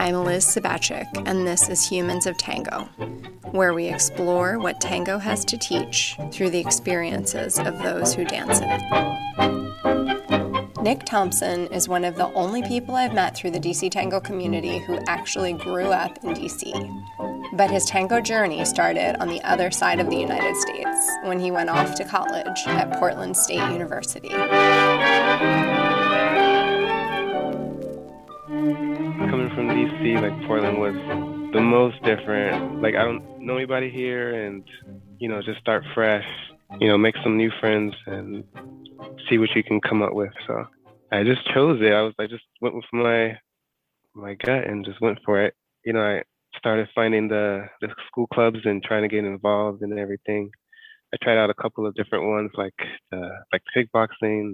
I'm Liz Sabachik, and this is Humans of Tango, where we explore what tango has to teach through the experiences of those who dance it. Nick Thompson is one of the only people I've met through the DC Tango community who actually grew up in DC. But his tango journey started on the other side of the United States when he went off to college at Portland State University. Coming from DC, like Portland was the most different. Like, I don't know anybody here, and just start fresh, make some new friends and see what you can come up with. So I just chose it. I just went with my gut and just went for it. I started finding the school clubs and trying to get involved in everything. I tried out a couple of different ones, like kickboxing,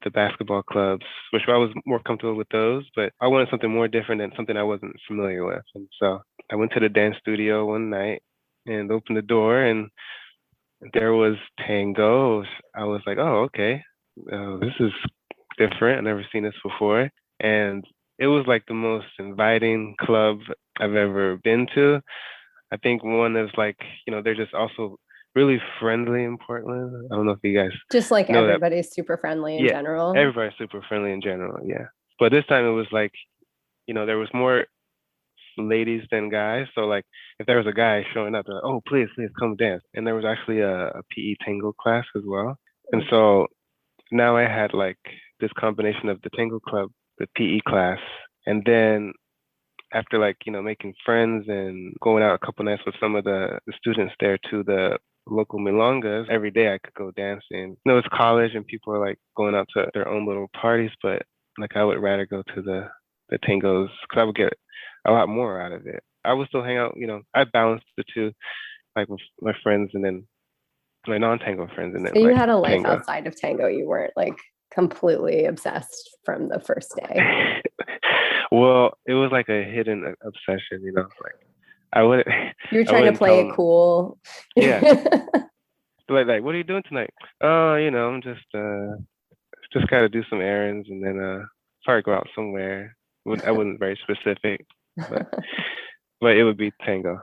the basketball clubs, which I was more comfortable with those, but I wanted something more different and something I wasn't familiar with. And so I went to the dance studio one night and opened the door, and there was tango. I was like, oh, okay, this is different. I've never seen this before. And it was like the most inviting club I've ever been to. I think one is like, they're just also really friendly in Portland. I don't know if you guys just like know everybody's that. Super friendly in general. Everybody's super friendly in general, yeah. But this time it was like, there was more ladies than guys. So like if there was a guy showing up, they're like, oh, please come dance. And there was actually a PE tango class as well. And so now I had like this combination of the tango club, the PE class, and then after like, making friends and going out a couple nights with some of the students there to the local milongas, every day I could go dancing. It's college and people are like going out to their own little parties, but like I would rather go to the tangos because I would get a lot more out of it. I would still hang out, I balanced the two, like with my friends and then my non-tango friends. And then so you had a life outside of tango. You weren't like completely obsessed from the first day. Well, it was like a hidden obsession, like I would. You're trying to play it cool. Yeah. like, what are you doing tonight? Oh, I'm just gotta do some errands and then probably go out somewhere. I wasn't very specific, but it would be tango,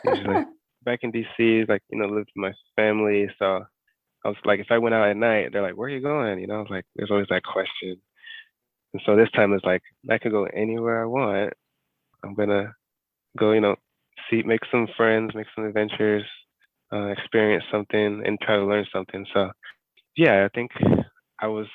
usually. Back in DC, like, lived with my family, so I was like, if I went out at night, they're like, where are you going? I was like, there's always that question. And so this time it's like, I could go anywhere I want. I'm gonna go, make some friends, make some adventures, experience something and try to learn something. So yeah, I think I was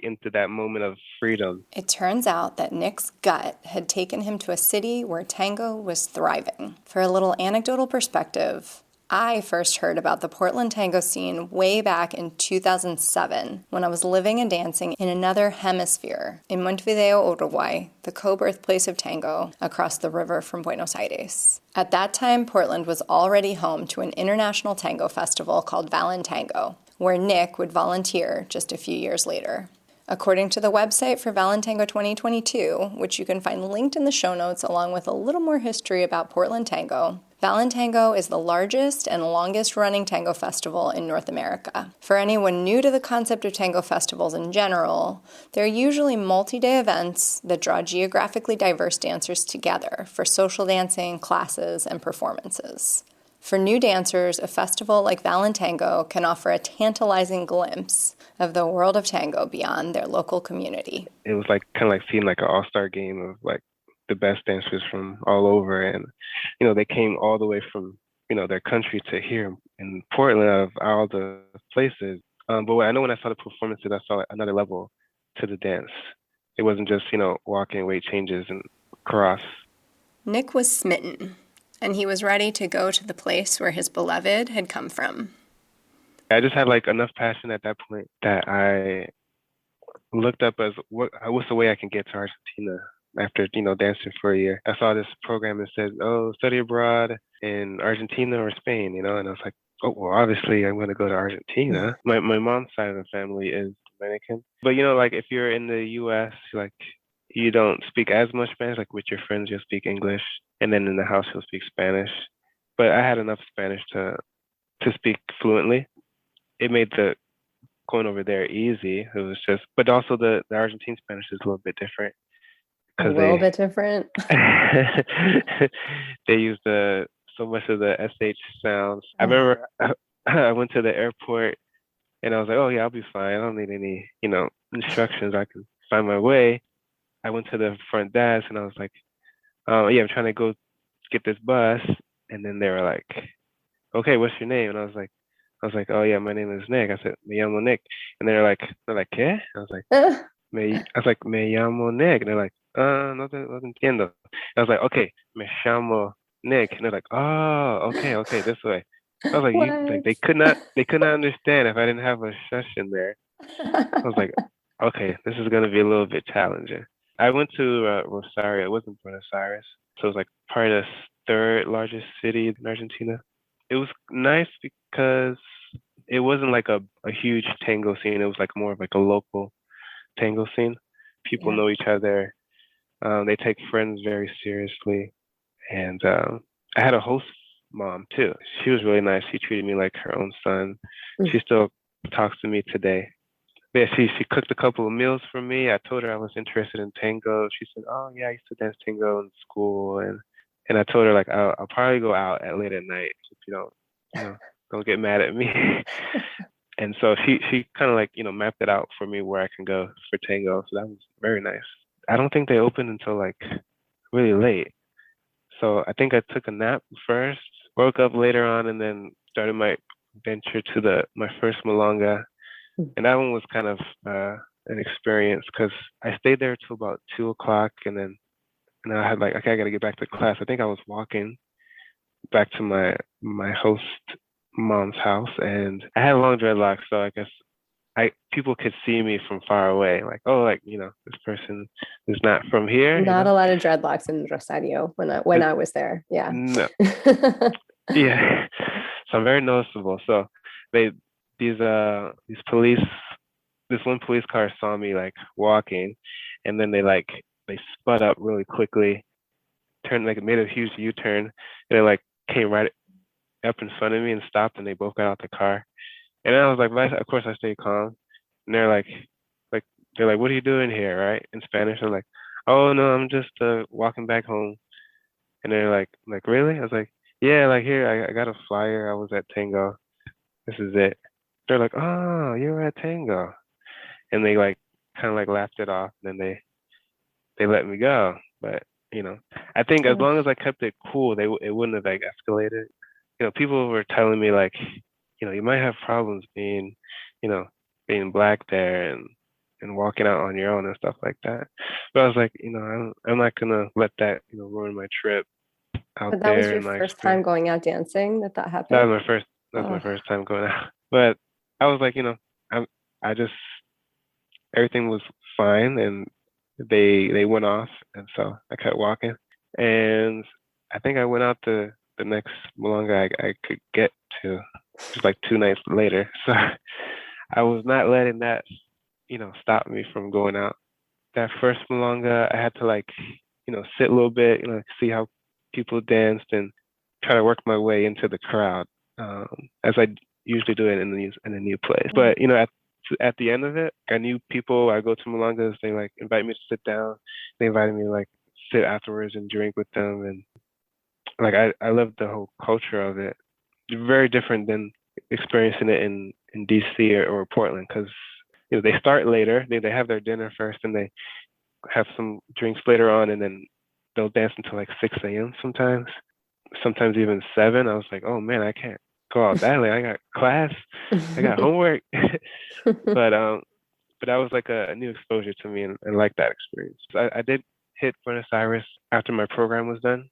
into that moment of freedom. It turns out that Nick's gut had taken him to a city where tango was thriving. For a little anecdotal perspective, I first heard about the Portland tango scene way back in 2007 when I was living and dancing in another hemisphere in Montevideo, Uruguay, the co-birthplace of tango across the river from Buenos Aires. At that time, Portland was already home to an international tango festival called Valentango, where Nick would volunteer just a few years later. According to the website for Valentango 2022, which you can find linked in the show notes along with a little more history about Portland Tango, Valentango is the largest and longest running tango festival in North America. For anyone new to the concept of tango festivals in general, they're usually multi-day events that draw geographically diverse dancers together for social dancing, classes, and performances. For new dancers, a festival like Valentango can offer a tantalizing glimpse of the world of tango beyond their local community. It was like kind of like seeing like an all-star game of like the best dancers from all over, and they came all the way from their country to here in Portland out of all the places. But I know when I saw the performances, I saw another level to the dance. It wasn't just walking weight changes and cross. Nick was smitten, and he was ready to go to the place where his beloved had come from. I just had like enough passion at that point that I looked up as what's the way I can get to Argentina after dancing for a year. I saw this program that said, oh, study abroad in Argentina or Spain, and I was like, oh, well, obviously I'm going to go to Argentina. My mom's side of the family is Dominican, but like if you're in the U.S., like you don't speak as much Spanish. Like with your friends, you'll speak English, and then in the house you'll speak Spanish. But I had enough Spanish to speak fluently. It made the going over there easy. It was just, but also the Argentine Spanish is a little bit different A little bit different. They used so much of the sh sounds. I remember I went to the airport and I was like, oh yeah, I'll be fine. I don't need any, instructions. I can find my way. I went to the front desk and I was like, yeah, I'm trying to go get this bus. And then they were like, okay, what's your name? And I was like, oh yeah, my name is Nick. I said, me llamo Nick. And they're like, ¿qué? I was like, me llamo Nick. And they're like, no te entiendo. I was like, okay, me llamo Nick. And they're like, oh, okay, this way. I was like, they could not understand if I didn't have a shush in there. I was like, okay, this is gonna be a little bit challenging. I went to Rosario. It wasn't Buenos Aires, so it was like probably the third largest city in Argentina. It was nice because it wasn't like a huge tango scene. It was like more of like a local tango scene. People know each other. They take friends very seriously, and I had a host mom too. She was really nice. She treated me like her own son. She still talks to me today. But yeah, she cooked a couple of meals for me. I told her I was interested in tango. She said, "Oh yeah, I used to dance tango in school," and I told her like I'll probably go out late at night if you don't get mad at me. And so she kind of like mapped it out for me where I can go for tango. So that was very nice. I don't think they opened until like really late. So I think I took a nap first, woke up later on, and then started my venture to my first milonga. And that one was kind of an experience because I stayed there till about 2:00, and then I had like, okay, I got to get back to class. I think I was walking back to my host mom's house, and I had long dreadlocks, so I guess people could see me from far away, like, oh, like this person is not from here. Not a lot of dreadlocks in Rosario when I was there. Yeah. No. Yeah. So I'm very noticeable. So these police, this one police car saw me like walking, and then they sped up really quickly, made a huge U-turn, and they like came right up in front of me and stopped, and they both got out the car. And then I was like, of course I stayed calm. And they're like, what are you doing here, right? In Spanish. I'm like, oh no, I'm just walking back home. And they're like, really? I was like, yeah, like here, I got a flyer. I was at Tango. This is it. They're like, oh, you were at Tango. And they like kind of like laughed it off. And then they let me go. But I think as long as I kept it cool, it wouldn't have like escalated. People were telling me like, you might have problems being Black there and walking out on your own and stuff like that. But I was like, I'm not gonna let that ruin my trip out there. But that was your first time going out dancing that happened? That was my first time going out. But I was like, I just, everything was fine, and they went off, and so I kept walking. And I think I went out the next milonga I could get to, just like 2 nights later. So I was not letting that, stop me from going out. That first milonga, I had to like, sit a little bit, see how people danced and try to work my way into the crowd, as I usually do it in a new place. But at the end of it, I knew people. I go to milongas, they like invite me to sit down. They invited me to like sit afterwards and drink with them, and like I loved the whole culture of it. Very different than experiencing it in DC or Portland, because they start later. They have their dinner first, and they have some drinks later on, and then they'll dance until like 6 a.m. sometimes even 7. I was like, oh man, I can't go out that late. I got class, I got homework. But that was like a new exposure to me, and like that experience. I did hit Buenos Aires after my program was done,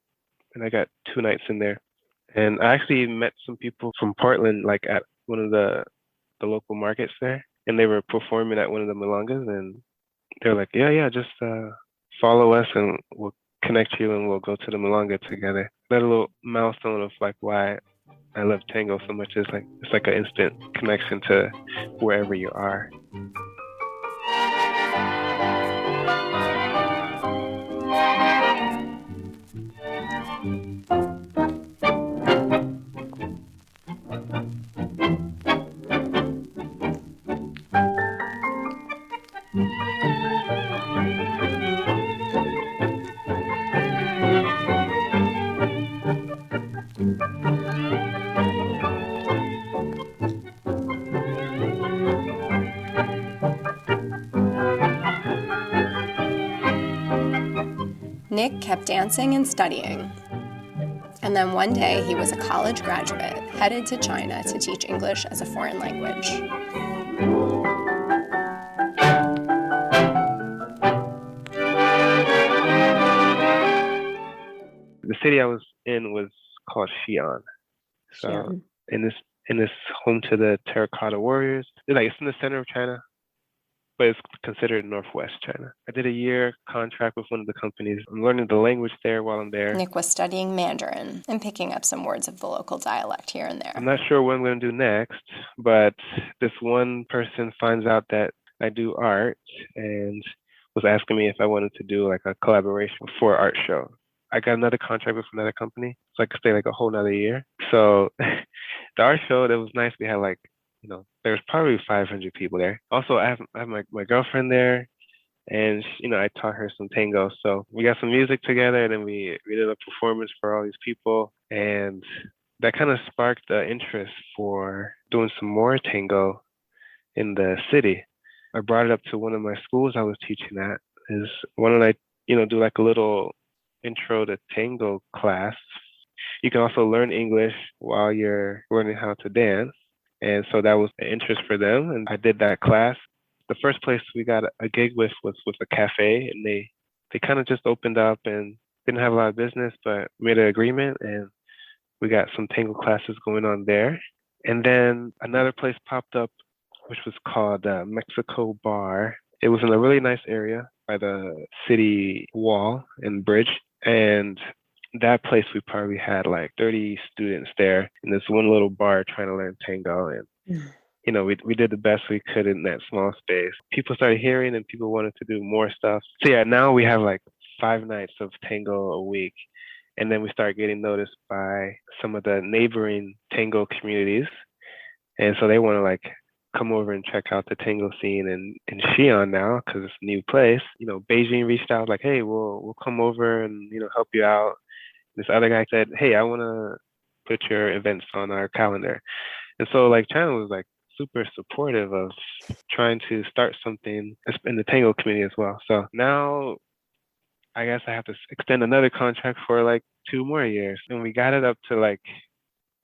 and I got 2 nights in there. And I actually met some people from Portland, like at one of the local markets there, and they were performing at one of the milongas, and they're like, yeah, just follow us and we'll connect you and we'll go to the milonga together. That little milestone of like why I love tango so much is like, it's like an instant connection to wherever you are. Nick kept dancing and studying. And then one day, he was a college graduate headed to China to teach English as a foreign language. The city I was in was called Xi'an. So in this home to the Terracotta Warriors, it's in the center of China, but it's considered Northwest China. I did a year contract with one of the companies. I'm learning the language there while I'm there. Nick was studying Mandarin and picking up some words of the local dialect here and there. I'm not sure what I'm going to do next, but this one person finds out that I do art and was asking me if I wanted to do like a collaboration for an art show. I got another contract with another company, so I could stay like a whole nother year. So the art show, that was nice. We had like, there was probably 500 people there. Also, I have my girlfriend there, and I taught her some tango. So we got some music together, and then we did a performance for all these people, and that kind of sparked the interest for doing some more tango in the city. I brought it up to one of my schools I was teaching at. Is why don't I, do like a little intro to tango class. You can also learn English while you're learning how to dance. And so that was an interest for them. And I did that class. The first place we got a gig with was with a cafe, and they kind of just opened up and didn't have a lot of business, but made an agreement, and we got some tango classes going on there. And then another place popped up, which was called Mexico Bar. It was in a really nice area by the city wall and bridge. And that place, we probably had like 30 students there in this one little bar trying to learn tango. And, we did the best we could in that small space. People started hearing and people wanted to do more stuff. So yeah, now we have like 5 nights of tango a week. And then we start getting noticed by some of the neighboring tango communities. And so they want to like come over and check out the tango scene in Xi'an now, because it's a new place. Beijing reached out like, hey, we'll come over and, help you out. This other guy said, hey, I want to put your events on our calendar. And so like China was like super supportive of trying to start something in the tango community as well. So now I guess I have to extend another contract for like 2 more years. And we got it up to like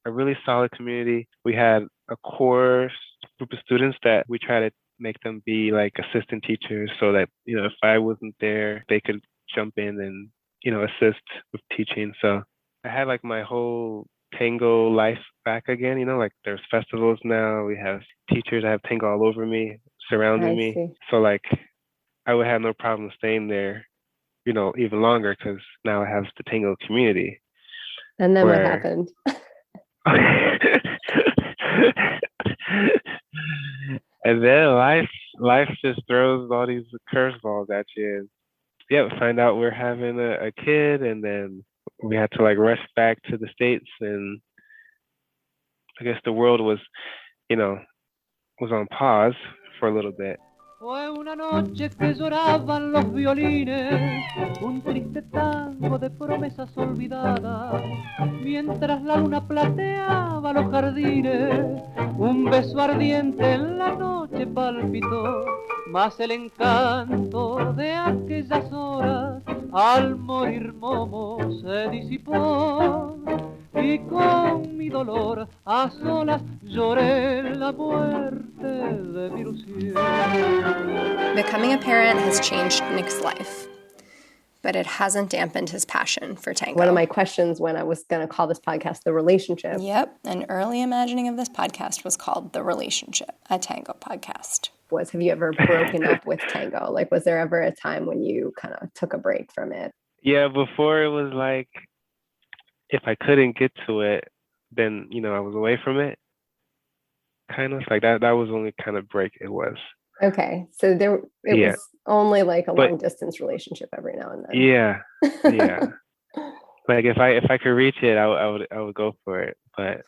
a really solid community. We had a core group of students that we try to make them be like assistant teachers, so that, if I wasn't there, they could jump in and, assist with teaching. So I had like my whole tango life back again, like there's festivals now. We have teachers. I have tango all over me, surrounding me. So like I would have no problem staying there, even longer, because now I have the tango community. And then what happened? And then life just throws all these curveballs at you. And yeah, find out we're having a kid, and then we had to like rush back to the States, and I guess the world was on pause for a little bit. Fue una noche que lloraban los violines, un triste tango de promesas olvidadas, mientras la luna plateaba los jardines, un beso ardiente en la noche palpitó, mas el encanto de aquellas horas, al morir Momo se disipó. Y con mi dolor a solas lloré la muerte de mi ilusión. Becoming a parent has changed Nick's life, but it hasn't dampened his passion for tango. One of my questions when I was going to call this podcast The Relationship. Yep, an early imagining of this podcast was called The Relationship, a tango podcast. Have you ever broken up with tango? Like, was there ever a time when you kind of took a break from it? Yeah, before it was like, if I couldn't get to it, then, I was away from it. Kind of like that was the only kind of break it was. Okay. So it was only like a long distance relationship every now and then. Yeah. Yeah. Like if I could reach it, I would go for it. But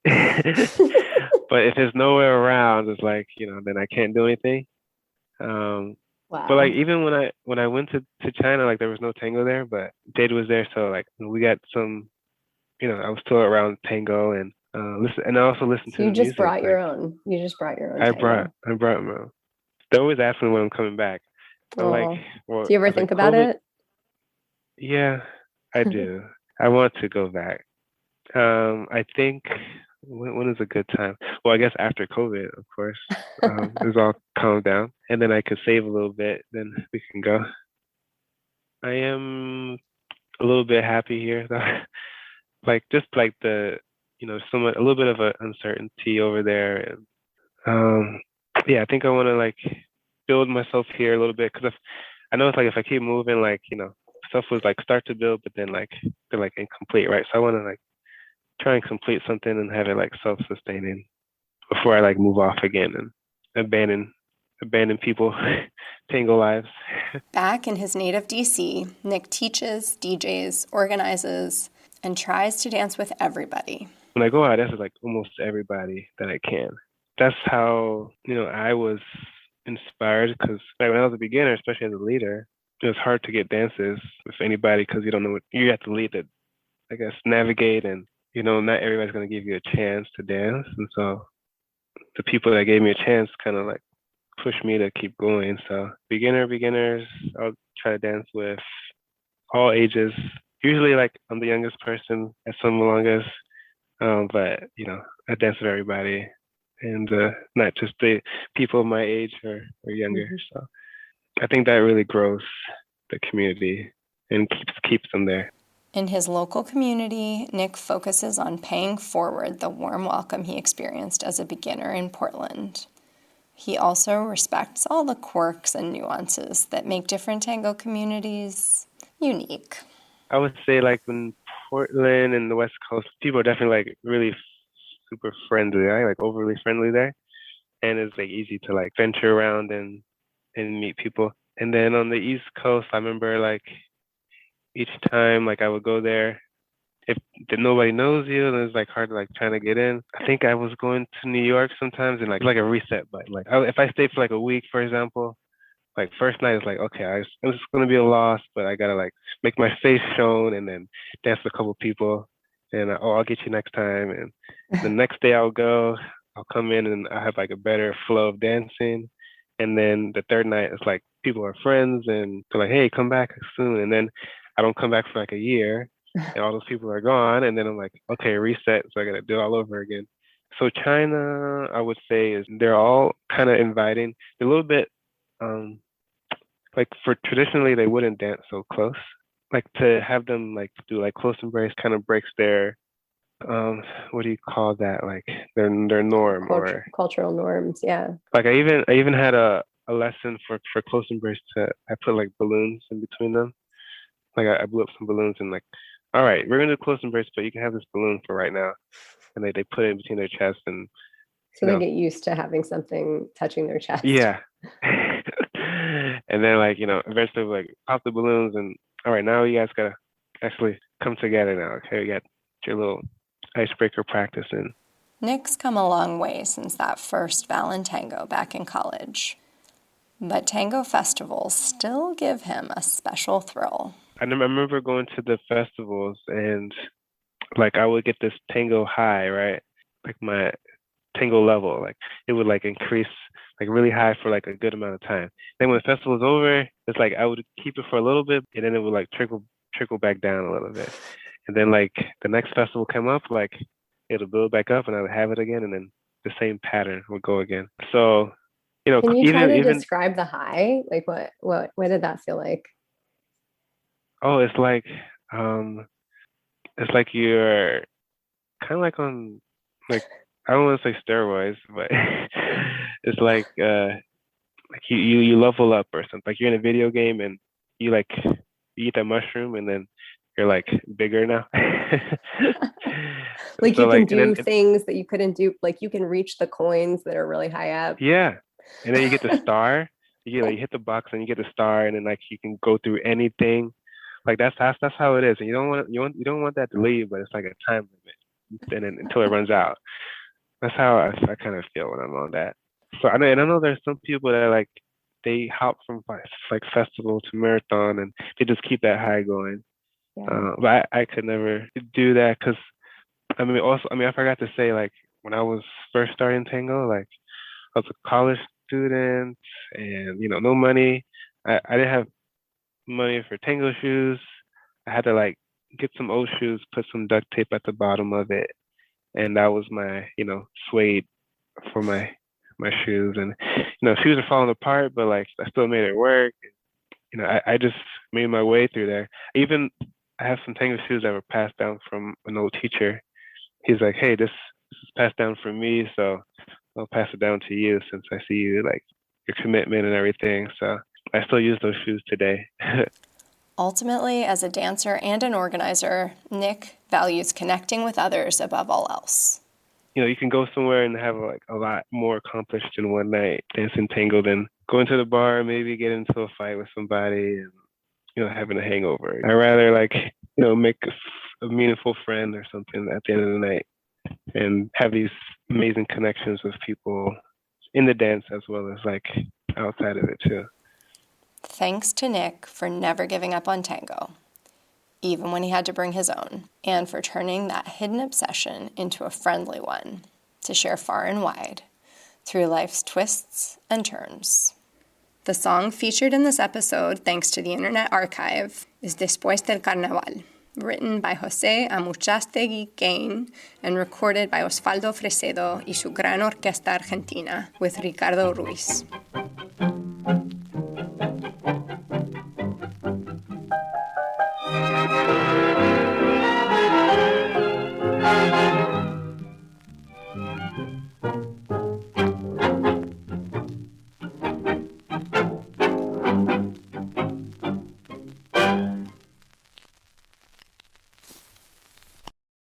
but if there's nowhere around, it's like, then I can't do anything. Wow. But like even when I went to China, like there was no tango there, but Jade was there, so like we got some, I was still around tango and listen, and I also listened to. You just music, brought your own. You just brought your own. I brought my own. They always ask me when I'm coming back. I'm like, well, do you ever think about it? Yeah, I do. I want to go back. I think when is a good time? Well, I guess after COVID, of course. It's all calmed down, and then I could save a little bit. Then we can go. I am a little bit happy here, though. Like just like somewhat a little bit of a uncertainty over there, and um, yeah, I think I want to like build myself here a little bit because I know it's like if I keep moving, like stuff was like start to build, but then like they're like incomplete, right? So I want to like try and complete something and have it like self-sustaining before I like move off again and abandon people, tango lives. Back in his native DC, Nick teaches, DJs, organizes, and tries to dance with everybody. When I go out, that's like almost everybody that I can. That's how I was inspired because like when I was a beginner, especially as a leader, it was hard to get dances with anybody because you don't know what you have to lead the, I guess, navigate and not everybody's gonna give you a chance to dance, and so the people that gave me a chance kind of like pushed me to keep going. So beginners, I'll try to dance with all ages. Usually, like I'm the youngest person at some Malongas, but I dance with everybody, and not just the people my age or younger. So I think that really grows the community and keeps them there. In his local community, Nick focuses on paying forward the warm welcome he experienced as a beginner in Portland. He also respects all the quirks and nuances that make different tango communities unique. I would say like in Portland and the West Coast, people are definitely like really super friendly, right? Like overly friendly there. And it's like easy to like venture around and meet people. And then on the East Coast, I remember like each time like I would go there, if nobody knows you, then it's like hard to like trying to get in. I think I was going to New York sometimes and like a reset button. Like if I stayed for like a week, for example, like first night is like okay, it's gonna be a loss, but I gotta like make my face shown and then dance with a couple people, and I'll get you next time. And the next day I'll come in and I have like a better flow of dancing. And then the third night it's like people are friends and they're like, hey, come back soon. And then I don't come back for like a year, and all those people are gone. And then I'm like, okay, reset. So I gotta do it all over again. So China, I would say, is they're all kind of inviting. They're a little bit um like for traditionally they wouldn't dance so close. Like to have them like do like close embrace kind of breaks their what do you call that? Like their norm or cultural norms, yeah. like I even had a lesson for close embrace I put like balloons in between them. Like I blew up some balloons and like, all right, we're gonna do close embrace, but you can have this balloon for right now. And they put it in between their chest and so they get used to having something touching their chest. Yeah. And then like, eventually like pop the balloons and all right, now you guys gotta actually come together now. Okay, we got your little icebreaker practice in. Nick's come a long way since that first Valentango back in college. But tango festivals still give him a special thrill. I remember going to the festivals and like I would get this tango high, right? Like my tango level, like it would like increase like really high for like a good amount of time. Then when the festival was over, it's like I would keep it for a little bit and then it would like trickle back down a little bit. And then like the next festival come up, like it'll build back up and I would have it again and then the same pattern would go again. So, can you try to describe the high? Like what did that feel like? Oh, it's like you're kind of like on like I don't want to say steroids, but it's like you level up or something. Like you're in a video game and you eat that mushroom and then you're like bigger now. Like so you can do things that you couldn't do. Like you can reach the coins that are really high up. Yeah, and then you get the star. You hit the box and you get the star, and then like you can go through anything. Like that's how it is. And you don't want that to leave, but it's like a time limit, and then until it runs out. That's how I kind of feel when I'm on that. So I know there's some people that like they hop from like festival to marathon and they just keep that high going. Yeah. But I could never do that because I forgot to say like when I was first starting tango, like I was a college student and no money. I didn't have money for tango shoes. I had to like get some old shoes, put some duct tape at the bottom of it, and that was my, suede for my shoes. And shoes are falling apart, but like I still made it work. I just made my way through there. Even I have some Tango shoes that were passed down from an old teacher. He's like, hey, this is passed down from me, so I'll pass it down to you since I see you, like, your commitment and everything. So I still use those shoes today. Ultimately, as a dancer and an organizer, Nick values connecting with others above all else. You can go somewhere and have like a lot more accomplished in one night dancing tango than going to the bar, maybe get into a fight with somebody and, having a hangover. I'd rather like, make a meaningful friend or something at the end of the night and have these amazing connections with people in the dance as well as like outside of it too. Thanks to Nick for never giving up on tango, even when he had to bring his own, and for turning that hidden obsession into a friendly one to share far and wide through life's twists and turns. The song featured in this episode, thanks to the Internet Archive, is Después del Carnaval, written by José Amuchastegui Gain and recorded by Osvaldo Fresedo y su gran orquesta argentina with Ricardo Ruiz.